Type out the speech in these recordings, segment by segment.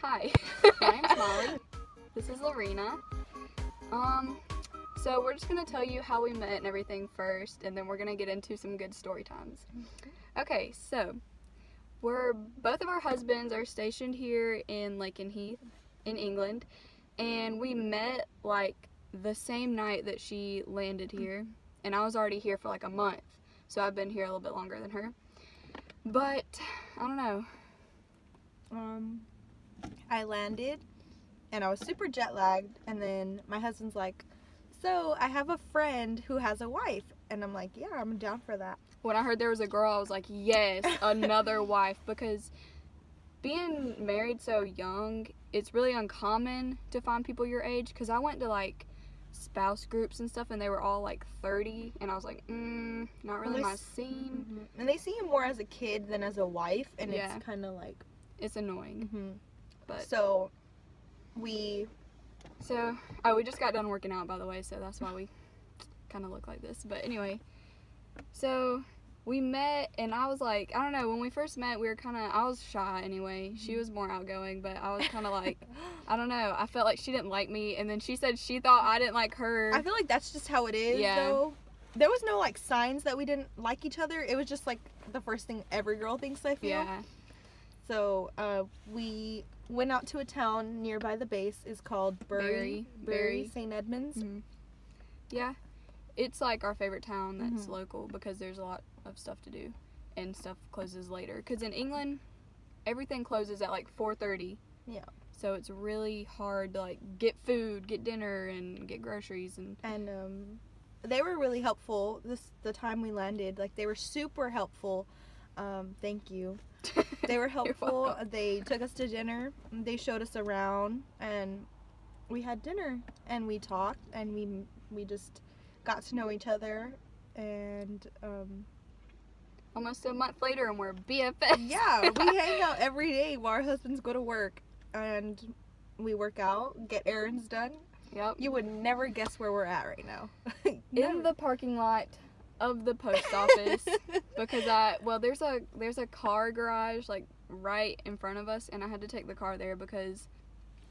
Hi. My name's Molly. This is Lorina. So we're just gonna tell you how we met and everything first, and then we're gonna get into some good story times. Okay, so both of our husbands are stationed here in Lakenheath in England, and we met like the same night that she landed here, and I was already here for like a month, so I've been here a little bit longer than her. But I don't know. I landed and I was super jet lagged, and then my husband's like, so I have a friend who has a wife, and I'm like, yeah, I'm down for that. When I heard there was a girl, I was like, yes, another wife, because being married so young, it's really uncommon to find people your age, because I went to like spouse groups and stuff, and they were all like 30, and I was like, not really my scene. Mm-hmm. And they see you more as a kid than as a wife, and Yeah. it's kind of like, It's annoying. But so we just got done working out, by the way, so that's why we kind of look like this. But anyway, so we met, and I was like, I don't know, when we first met, I was shy anyway. She was more outgoing, but I was kind of like, I don't know, I felt like she didn't like me, and then she said she thought I didn't like her. I feel like that's just how it is, Yeah. though. There was no like signs that we didn't like each other. It was just like the first thing every girl thinks, I feel. Yeah. So we went out to a town nearby the base. It's called Bury St. Edmunds. Mm-hmm. Yeah, it's like our favorite town that's local, because there's a lot of stuff to do, and stuff closes later. Because in England, everything closes at like 4:30. Yeah. So it's really hard to like get food, get dinner, and get groceries. And they were really helpful. The time we landed, like, they were super helpful. Thank you. They were helpful. welcome. They took us to dinner. They showed us around, and we had dinner, and we talked, and we just got to know each other, and Almost a month later, and we're BFFs. yeah, we hang out every day while our husbands go to work, and we work out, get errands done. Yep. You would never guess where we're at right now. In the parking lot of the post office, because there's a car garage like right in front of us, and I had to take the car there because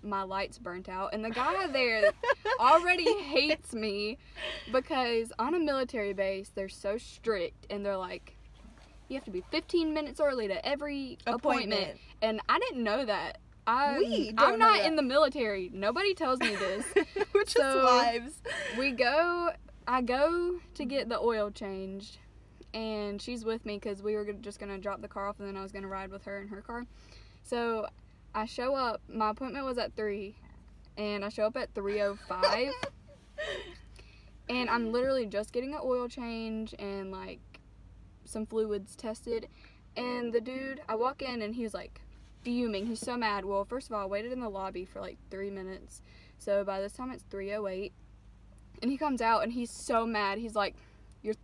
my lights burnt out, and the guy there already hates me because on a military base they're so strict, and they're like, you have to be 15 minutes early to every appointment. And I didn't know that. I'm not in the military. Nobody tells me this. We're just wives. I go to get the oil changed, and she's with me because we were just going to drop the car off, and then I was going to ride with her in her car. So I show up. My appointment was at 3, and I show up at 3:05, and I'm literally just getting an oil change and like some fluids tested, and the dude, I walk in, and he's like fuming. He's so mad. Well, first of all, I waited in the lobby for like 3 minutes, so by this time it's 3:08. And he comes out, and he's so mad. He's like, you're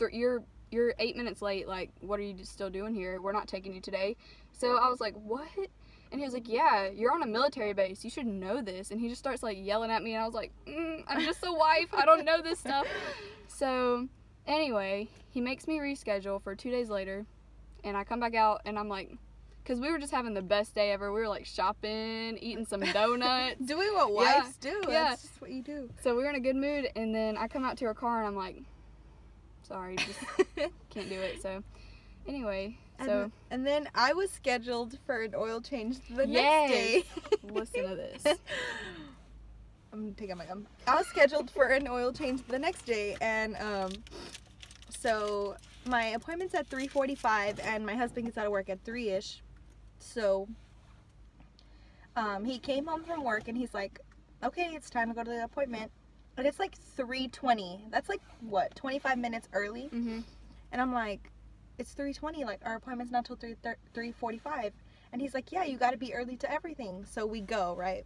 8 minutes late. Like, what are you still doing here? We're not taking you today. So I was like, what? And he was like, yeah, you're on a military base. You should know this. And he just starts like yelling at me, and I was like, I'm just a wife. I don't know this stuff. So anyway, he makes me reschedule for 2 days later, and I come back out, and I'm like, because we were just having the best day ever. We were like shopping, eating some donuts. Doing what wives do. Yeah. That's just what you do. So we were in a good mood, and then I come out to her car, and I'm like, sorry, just can't do it. So anyway, and then I was scheduled for an oil change the next day. Listen to this. I'm taking my gum. I was scheduled for an oil change the next day, and so my appointment's at 3:45, and my husband gets out of work at 3-ish. So he came home from work, and he's like, okay, it's time to go to the appointment. And it's like 3:20. That's like, what, 25 minutes early? Mm-hmm. And I'm like, it's 3:20. Like, our appointment's not till 3:45. And he's like, yeah, you got to be early to everything. So we go, right?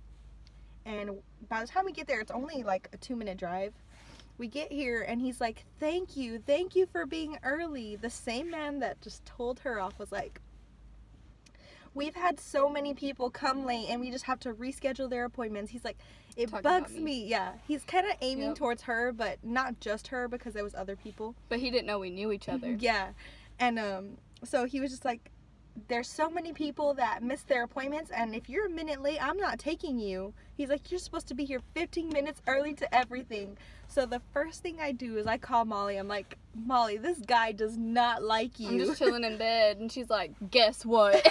And by the time we get there, it's only like a 2-minute drive. We get here, and he's like, thank you for being early. The same man that just told her off was like, we've had so many people come late, and we just have to reschedule their appointments. He's like, it bugs me. Yeah, he's kind of aiming towards her, but not just her, because there was other people. But he didn't know we knew each other. Yeah. And so he was just like, there's so many people that miss their appointments, and if you're a minute late, I'm not taking you. He's like, you're supposed to be here 15 minutes early to everything. So the first thing I do is I call Molly. I'm like, Molly, this guy does not like you. I'm just chilling in bed, and she's like, guess what?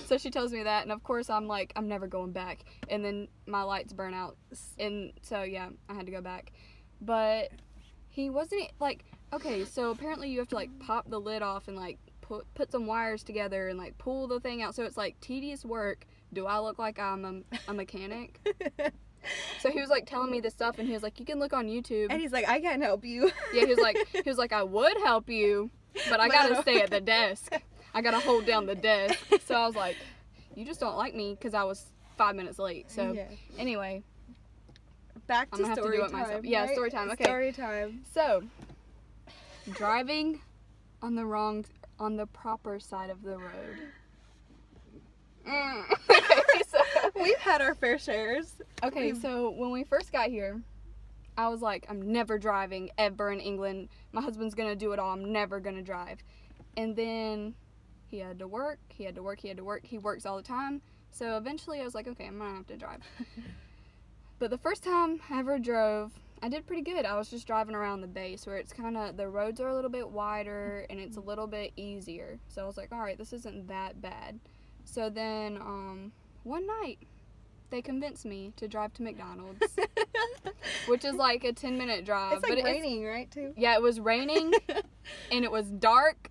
So she tells me that, and of course I'm like, I'm never going back. And then my lights burn out, and so yeah, I had to go back. But he wasn't, like, okay, so apparently you have to, like, pop the lid off and, like, put some wires together and, like, pull the thing out. So it's, like, tedious work. Do I look like I'm a mechanic? So he was, like, telling me this stuff, and he was like, you can look on YouTube. And he's like, I can't help you. Yeah, he was like, I would help you, but I gotta stay at the desk. I gotta hold down the desk. So I was like, you just don't like me, because I was 5 minutes late. So anyway, back to I'm gonna have to do it time, myself. Yeah, right? story time. Okay. Story time. So, driving on the proper side of the road. Okay, so we've had our fair shares. Okay, so when we first got here, I was like, I'm never driving ever in England. My husband's gonna do it all. I'm never gonna drive. And then he had to work. He works all the time. So eventually I was like, okay, I'm gonna have to drive. But the first time I ever drove, I did pretty good. I was just driving around the base where it's kind of, the roads are a little bit wider and it's a little bit easier. So I was like, all right, this isn't that bad. So then one night they convinced me to drive to McDonald's, which is like a 10-minute drive. It's like raining, right, too? Yeah, it was raining and it was dark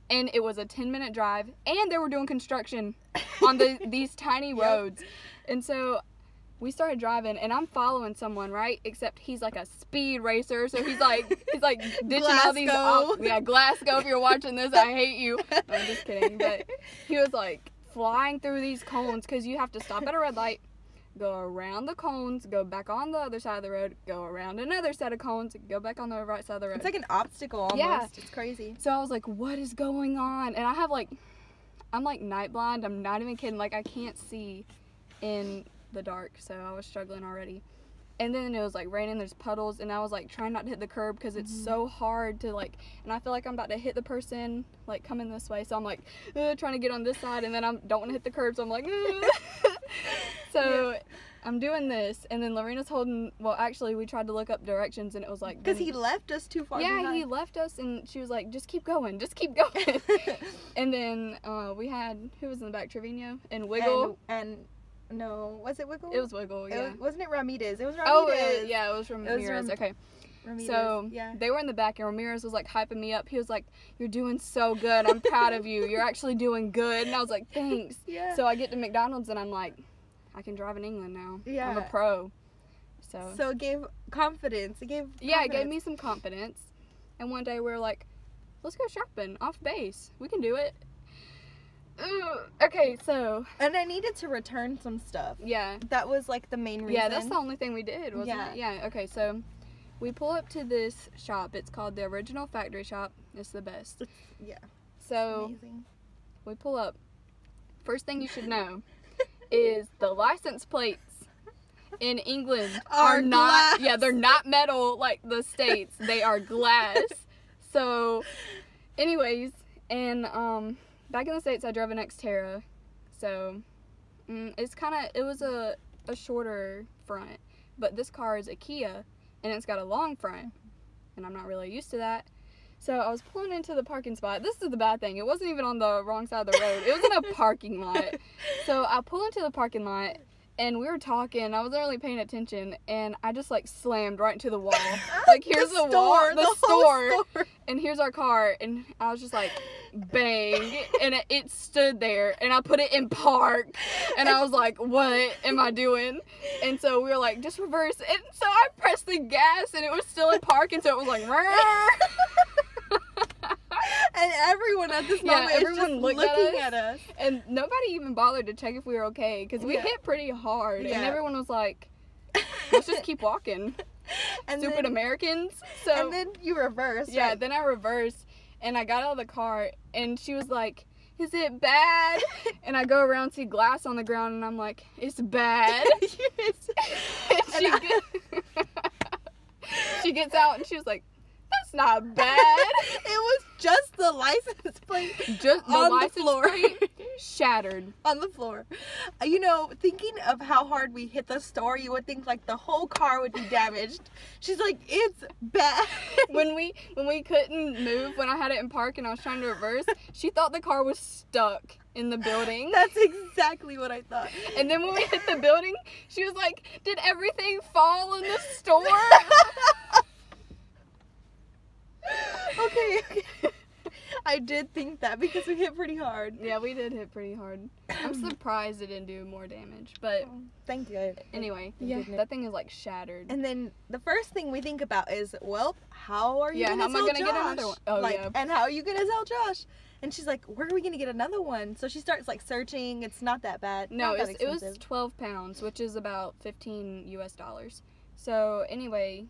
and it was a 10-minute drive and they were doing construction on these tiny roads. And so we started driving, and I'm following someone, right? Except he's like a speed racer, so he's like ditching all these. Glasgow. If you're watching this, I hate you. No, I'm just kidding. But he was like flying through these cones because you have to stop at a red light, go around the cones, go back on the other side of the road, go around another set of cones, go back on the right side of the road. It's like an obstacle almost. Yeah. It's crazy. So I was like, what is going on? And I'm like night blind. I'm not even kidding. Like I can't see in the dark, so I was struggling already. And then it was like raining, there's puddles, and I was like trying not to hit the curb because it's so hard to like, and I feel like I'm about to hit the person like coming this way, so I'm like trying to get on this side, and then I don't want to hit the curb, so I'm like so I'm doing this, and then Lorina's holding, well actually we tried to look up directions, and it was like, because he left us too far behind. He left us, and she was like, just keep going and then we had, who was in the back, Trevino and Wiggle, and no, was it Wiggle? It was Wiggle, yeah. Wasn't it Ramirez? It was Ramirez. Oh, it was Ramirez. Okay. Ramirez, so, they were in the back, and Ramirez was, like, hyping me up. He was like, you're doing so good. I'm proud of you. You're actually doing good. And I was like, thanks. Yeah. So, I get to McDonald's, and I'm like, I can drive in England now. Yeah. I'm a pro. So, it gave confidence. It gave me some confidence. And one day, we were like, let's go shopping off base. We can do it. Okay, so... And I needed to return some stuff. Yeah. That was, like, the main reason. Yeah, that's the only thing we did, wasn't it? Yeah, okay, so we pull up to this shop. It's called the Original Factory Shop. It's the best. Yeah. So, amazing. We pull up. First thing you should know is the license plates in England are not... glass. Yeah, they're not metal like the States. They are glass. So, anyways, and, back in the States, I drove an Xterra, so it was a shorter front, but this car is a Kia, and it's got a long front, and I'm not really used to that. So I was pulling into the parking spot. This is the bad thing. It wasn't even on the wrong side of the road. It was in a parking lot. So I pull into the parking lot, and we were talking. I wasn't really paying attention, and I just, like, slammed right into the wall. Like, here's the wall, the store, and here's our car, and I was just like, bang, and it stood there, and I put it in park, and I was like, what am I doing? And so we were like, just reverse, and so I pressed the gas, and it was still in park, and so it was like, and everyone at this moment is just looking at us. And nobody even bothered to check if we were okay, because we hit pretty hard, and everyone was like, let's just keep walking. And Stupid Americans. So, and then you reversed. Yeah, then I reversed, and I got out of the car, and she was like, is it bad? And I go around, see glass on the ground, and I'm like, it's bad. She gets out, and she was like, that's that's not bad. It was just the license plate. Just the on license the floor. plate shattered. On the floor. You know, thinking of how hard we hit the store, you would think like the whole car would be damaged. She's like, it's bad. When we couldn't move, when I had it in park and I was trying to reverse, she thought the car was stuck in the building. That's exactly what I thought. And then when we hit the building, she was like, did everything fall in the store? Okay. I did think that because we hit pretty hard. Yeah, we did hit pretty hard. I'm surprised it didn't do more damage. But thank you. anyway, Yeah. that thing is like shattered. And then the first thing we think about is, well, how are you Yeah, gonna how am I tell gonna Josh? get another one? Oh, like, yeah. And how are you gonna tell Josh? And she's like, where are we gonna get another one? So she starts like searching. It's not that bad. No, Not that it was expensive. 12 pounds, which is about $15 US. So anyway,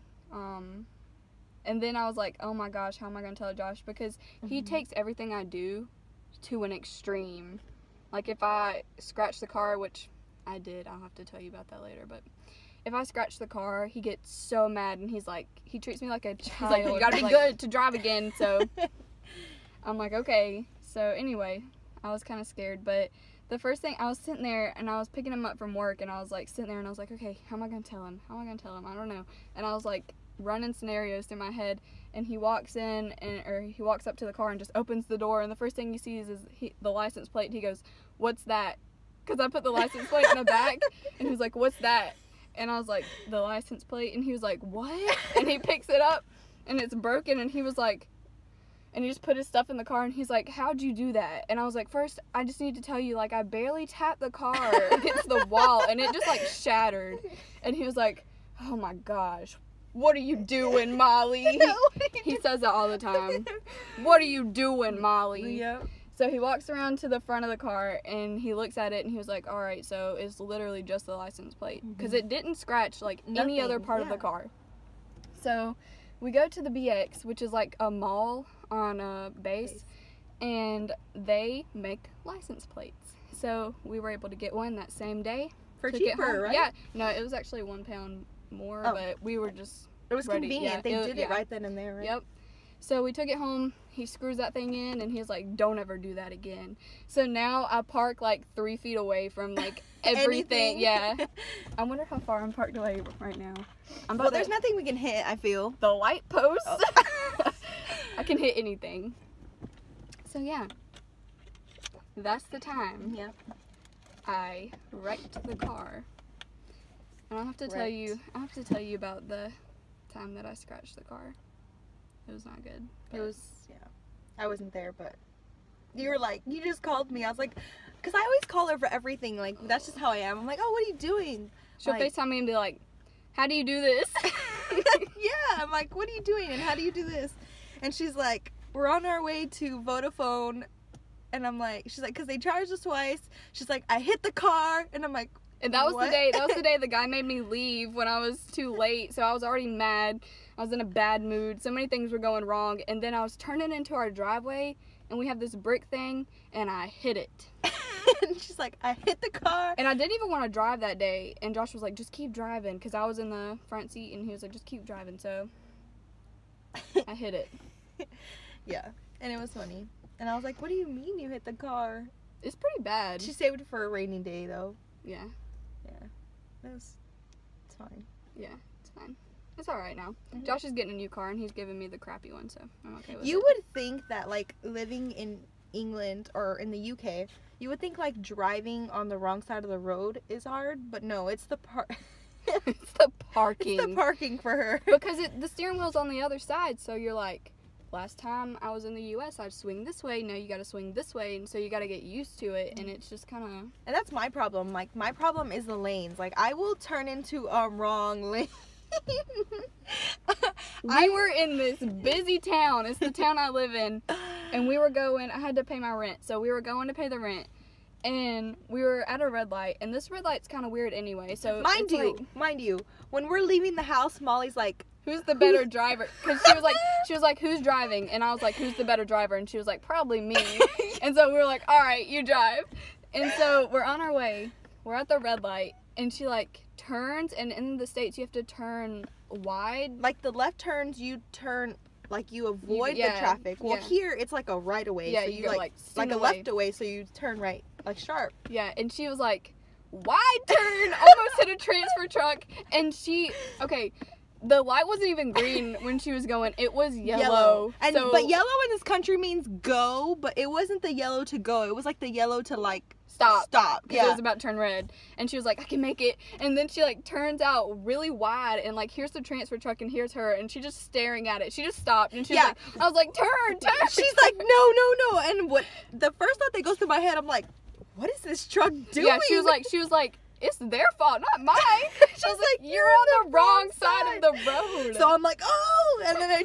and then I was like, oh my gosh, how am I going to tell Josh? Because he takes everything I do to an extreme. Like if I scratch the car, which I did, I'll have to tell you about that later, but if I scratch the car, he gets so mad and he's like, he treats me like a child. He's like, you gotta be good to drive again. So I'm like, okay. So anyway, I was kind of scared, but the first thing, I was sitting there and I was picking him up from work and I was like sitting there and I was like, okay, how am I going to tell him? How am I going to tell him? I don't know. And I was like running scenarios through my head, and he walks in or he walks up to the car and just opens the door, and the first thing he sees is the license plate, and he goes, what's that? Because I put the license plate in the back, and he was like, what's that? And I was like, the license plate. And he was like, what? And he picks it up and it's broken, and he was like, and he just put his stuff in the car, and he's like, how'd you do that? And I was like, first, I just need to tell you, like, I barely tapped the car against the wall, and it just, like, shattered. And he was like, oh, my gosh, what are you doing, Molly? He says that all the time. What are you doing, Molly? Yep. So he walks around to the front of the car, and he looks at it, and he was like, all right, so it's literally just the license plate. Because it didn't scratch, like, any other Nothing, part of the car. So we go to the BX, which is, like, a mall on a base, and they make license plates. So we were able to get one that same day. For took it cheaper, home. right? Yeah. No, it was actually £1 more, but we were just It was ready. convenient. Yeah, They it- did yeah. it right then and there, right? Yep. So we took it home. He screws that thing in, and he's like, don't ever do that again. So now I park like 3 feet away from like everything. Yeah. I wonder how far I'm parked away right now. Well, there's nothing we can hit, I feel. the light post. Oh. I can hit anything. So yeah. That's the time Yep. I wrecked the car. And I have to tell you about the time that I scratched the car. It was not good. It was, yeah. I wasn't there, but you were like, you just called me. I was like, because I always call her for everything. Like, that's just how I am. I'm like, oh, what are you doing? She'll like, FaceTime me and be like, how do you do this? yeah, I'm like, what are you doing? And how do you do this? And she's like, we're on our way to Vodafone. And I'm like, she's like, because they charged us twice. She's like, I hit the car. And I'm like, And that was what? the day the guy made me leave when I was too late. So I was already mad. I was in a bad mood. So many things were going wrong. And then I was turning into our driveway, and we have this brick thing, and I hit it. And she's like, I hit the car. And I didn't even want to drive that day. And Josh was like, just keep driving, because I was in the front seat, and he was like, just keep driving. So I hit it. Yeah, and it was funny. And I was like, what do you mean you hit the car? It's pretty bad. She saved it for a rainy day, though. Yeah. Yeah. It's fine. Yeah, it's fine. It's all right now. Mhm. Josh is getting a new car, and he's giving me the crappy one, so I'm okay with it. You would think that, like, living in England or in the UK, you would think, like, driving on the wrong side of the road is hard, but no, it's the It's the parking. It's the parking for her. Because the steering wheel's on the other side, so you're like, last time I was in the US, I'd swing this way, now you gotta swing this way, and so you gotta get used to it, and it's just kind of... And that's my problem. Like, my problem is the lanes. Like, I will turn into a wrong lane. We were in this busy town. It's the town I live in. And we were going, I had to pay my rent. So we were going to pay the rent. And we were at a red light. And this red light's kind of weird anyway. So Mind it's you, when we're leaving the house, Molly's like, who's the better driver? Because she was like, who's driving? And I was like, who's the better driver? And she was like, probably me. And so we were like, all right, you drive. And so we're on our way. We're at the red light. And she, like, turns. And in the States, you have to turn wide. like, the left turns, you turn like you avoid Yeah, the traffic. Well, yeah. here it's like a right away. Yeah, so you go, like, like a away. left away, so you turn right, like sharp. Yeah, and she was like, wide turn, almost hit a transfer truck. And the light wasn't even green when she was going. It was yellow. And but yellow in this country means go, but it wasn't the yellow to go. It was like the yellow to like stop. Because it was about to turn red. And she was like, I can make it. And then she like turns out really wide and like here's the transfer truck and here's her and she's just staring at it. She just stopped and she was like, I was like, turn. She's like, no. And what the first thought that goes through my head, I'm like, what is this truck doing? Yeah, she was like, it's their fault, not mine. She was like, you're on the wrong side of the road. So I'm like, oh, and then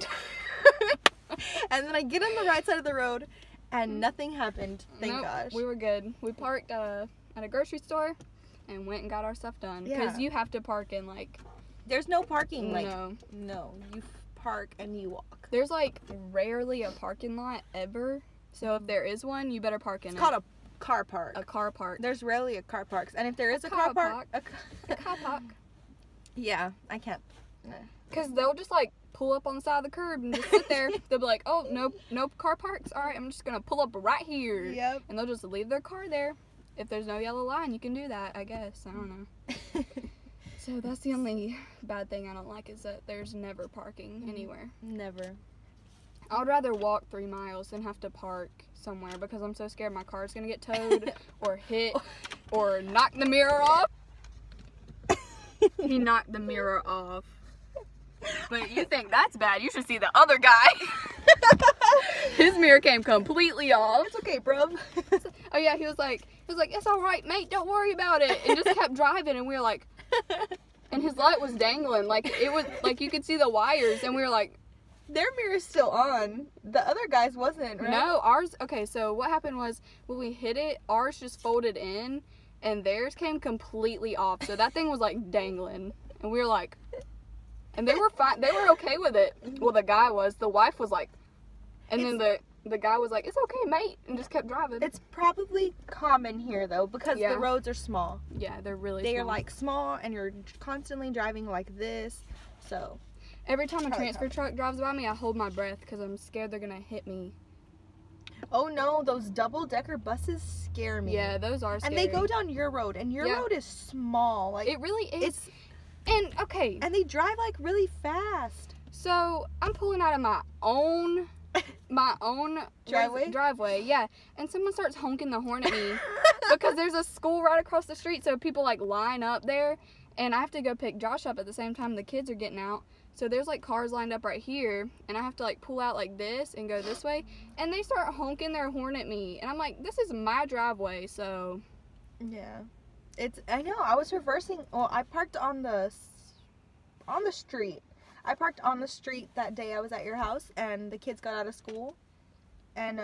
and then I get on the right side of the road, and nothing happened. Thank gosh. We were good. We parked at a grocery store, and went and got our stuff done. Because you have to park in like. There's no parking. Like no. You park and you walk. There's like rarely a parking lot ever. So if there is one, you better park in it. It's called a car park. A car park. There's rarely a car park, and if there is a car park, a car park. Yeah, I can't. Because they'll just like pull up on the side of the curb and just sit there. They'll be like, oh, no car parks. All right, I'm just gonna pull up right here. Yep. And they'll just leave their car there. If there's no yellow line, you can do that, I guess. I don't know. So that's the only bad thing I don't like is that there's never parking anywhere. Never. I would rather walk 3 miles than have to park somewhere because I'm so scared my car's gonna get towed or hit or knock the mirror off. He knocked the mirror off. But you think that's bad, you should see the other guy. His mirror came completely off. It's okay, bro. Oh yeah, he was like, it's all right, mate, don't worry about it. And just kept driving and we were like, and his light was dangling. Like it was like you could see the wires and we were like, their mirror's still on. The other guy's wasn't, right? No, ours, okay, so what happened was when we hit it, ours just folded in and theirs came completely off. So that thing was like dangling. And we were like, and they were fine. They were okay with it. Well, the guy was. The wife was like, and then the guy was like, it's okay, mate, and just kept driving. It's probably common here, though, because the roads are small. Yeah, they're really small. They are, like, small, and you're constantly driving like this, so. Every time a transfer truck drives by me, I hold my breath because I'm scared they're going to hit me. Oh, no, those double-decker buses scare me. Yeah, those are scary. And they go down your road, and your road is small. Like it really is. And, okay. And they drive, like, really fast. So, I'm pulling out of my own driveway, yeah. And someone starts honking the horn at me because there's a school right across the street, so people, like, line up there. And I have to go pick Josh up at the same time the kids are getting out. So there's, like, cars lined up right here, and I have to, like, pull out like this and go this way. And they start honking their horn at me. And I'm like, this is my driveway, so. Yeah. I know, I was reversing. Well, I parked on the street. I parked on the street that day I was at your house, and the kids got out of school. And,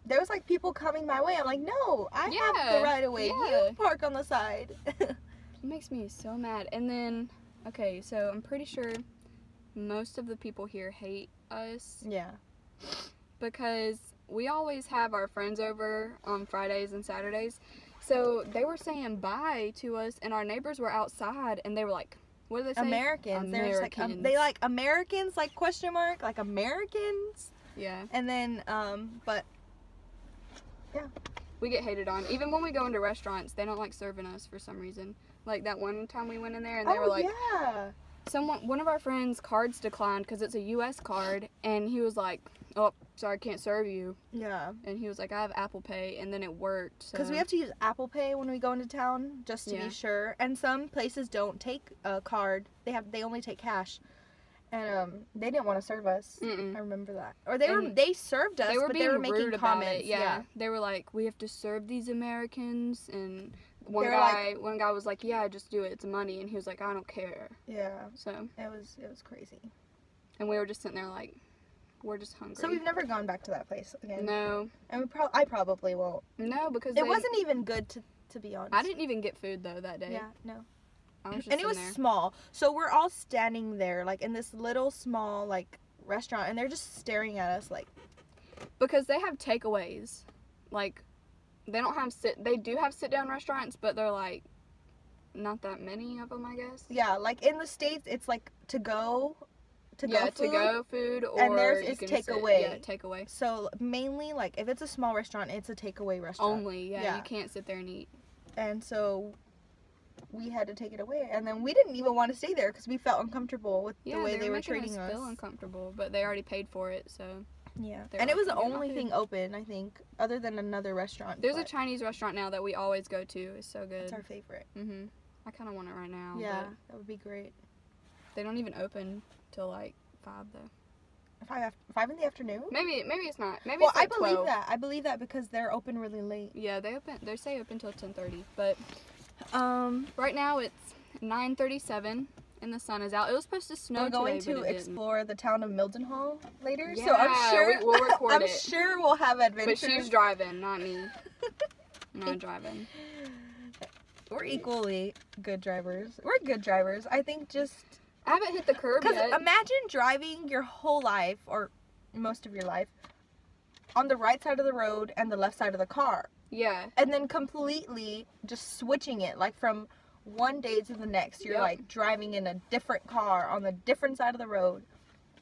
there was, like, people coming my way. I'm like, no, I have the right of way. Yeah. You park on the side. It makes me so mad. And then, okay, so I'm pretty sure most of the people here hate us. Yeah. Because we always have our friends over on Fridays and Saturdays. So they were saying bye to us, and our neighbors were outside, and they were like, what do they say? Americans. They're just like, they like Americans, like question mark, like Americans. Yeah. And then, but, yeah. We get hated on. Even when we go into restaurants, they don't like serving us for some reason. Like that one time we went in there, and they were like, yeah. One of our friends' cards declined because it's a U.S. card, and he was like, oh, sorry, I can't serve you. Yeah. And he was like, I have Apple Pay, and then it worked. Because we have to use Apple Pay when we go into town, just to be sure. And some places don't take a card. They only take cash. And they didn't want to serve us. I remember that. Or they served us, but they were making comments. Yeah. They were like, we have to serve these Americans, and one guy was like, yeah, just do it, it's money, and he was like, I don't care. Yeah. So it was crazy. And we were just sitting there like, we're just hungry. So we've never gone back to that place again. No. And I probably won't. No, because it wasn't even good, to be honest. I didn't even get food though that day. Yeah, no. I was just and it was small. So we're all standing there like in this little small like restaurant, and they're just staring at us like, because they have takeaways. Like they do have sit down restaurants, but they're like not that many of them, I guess. Yeah, like in the States it's like to go, Yeah, food. to-go food, or And theirs is you can takeaway. Yeah, takeaway. So mainly, like, if it's a small restaurant, it's a takeaway restaurant. Only, yeah, you can't sit there and eat. And so we had to take it away, and then we didn't even want to stay there because we felt uncomfortable with the way they were treating us. Feel uncomfortable, but they already paid for it, so. Yeah, and it was the only thing open, I think, other than another restaurant. There's a Chinese restaurant now that we always go to. It's so good. It's our favorite. I kind of want it right now. Yeah, but that would be great. they don't even open till like 5 though. 5 in the afternoon? Maybe it's not. Maybe Well, it's like I believe 12. that. I believe that because they're open really late. Yeah, they say open till 10:30, but right now it's 9:37 and the sun is out. It was supposed to snow today, We're going but to it explore the town of Mildenhall later, Yeah, so I'm sure we'll record I'm it. sure we'll have adventures. But she's driving, not me. I'm not driving. We're equally good drivers. We're good drivers. I think just I haven't hit the curb because yet. imagine driving your whole life or most of your life on the right side of the road and the left side of the car. Yeah. And then completely just switching it, like from one day to the next. You're like driving in a different car on the different side of the road.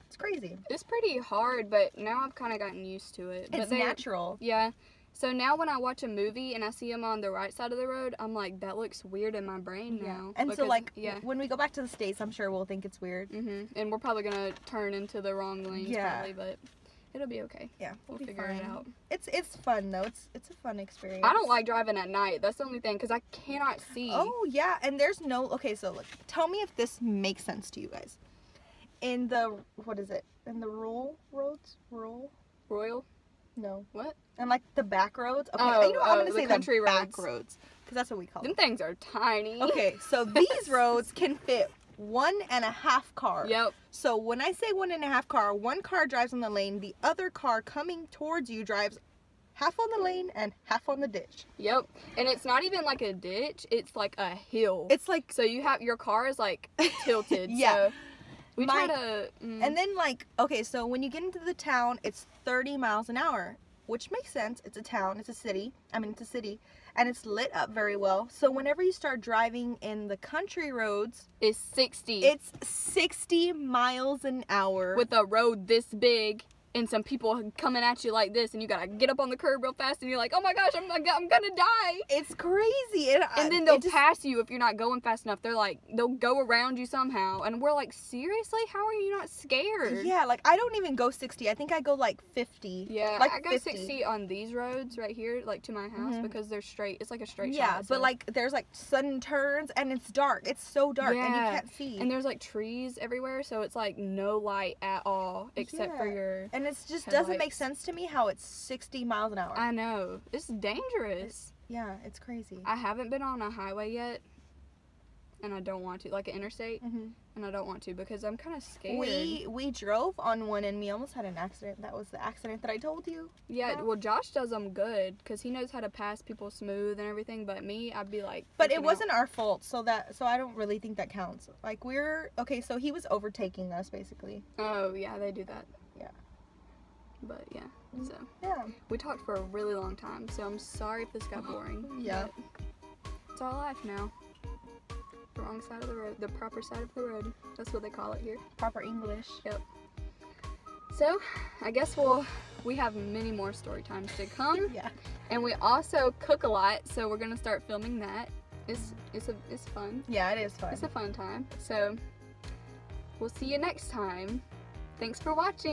It's crazy. It's pretty hard, but now I've kind of gotten used to it. It's natural. Yeah. So now when I watch a movie and I see them on the right side of the road, I'm like, that looks weird in my brain now. And so like, when we go back to the States, I'm sure we'll think it's weird. And we're probably going to turn into the wrong lanes probably, but it'll be okay. Yeah, we'll figure it out. It's fun though. It's a fun experience. I don't like driving at night. That's the only thing, because I cannot see. Oh yeah, and there's no. Okay, so look, tell me if this makes sense to you guys. In the In the rural roads, Royal? No. What? And like the back roads. Okay, I'm gonna say country the back roads because that's what we call them. Them things are tiny. Okay, so these roads can fit 1.5 cars. Yep. So when I say 1.5 car, one car drives on the lane, the other car coming towards you drives half on the lane and half on the ditch. Yep. And it's not even like a ditch, it's like a hill. It's like, so you have your car is like tilted. Yeah. So we try to and then like, okay, so when you get into the town, it's 30 miles an hour, which makes sense. It's a town, it's a city. It's a city. And it's lit up very well. So whenever you start driving in the country roads, it's 60. It's 60 miles an hour. With a road this big and some people coming at you like this, and you gotta get up on the curb real fast, and you're like, oh my gosh, I'm gonna die. It's crazy. And then they'll pass you if you're not going fast enough. They're like, they'll go around you somehow. And we're like, seriously? How are you not scared? Yeah, like I don't even go 60. I think I go like 50. Yeah, like I go 60 on these roads right here, like to my house, because they're straight. It's like a straight shot. Yeah, but like there's like sudden turns and it's dark. It's so dark and you can't see. And there's like trees everywhere, so it's like no light at all except for your And it just headlights. doesn't make sense to me how it's 60 miles an hour. I know. It's dangerous. Yeah, it's crazy. I haven't been on a highway yet, and I don't want to, like an interstate, and I don't want to because I'm kind of scared. We drove on one and we almost had an accident. That was the accident that I told you. Yeah, well, Josh does them good because he knows how to pass people smooth and everything, but me, I'd be like, but it wasn't our fault, so I don't really think that counts. Like so he was overtaking us basically. Oh yeah, they do that. Yeah. But yeah, so yeah, we talked for a really long time, so I'm sorry if this got boring. Yeah, it's our life now. The wrong side of the road, the proper side of the road. That's what they call it here. Proper English. Yep. So I guess we have many more story times to come. Yeah. And we also cook a lot, so we're gonna start filming that. It's fun. Yeah, it is fun. It's a fun time. So we'll see you next time. Thanks for watching.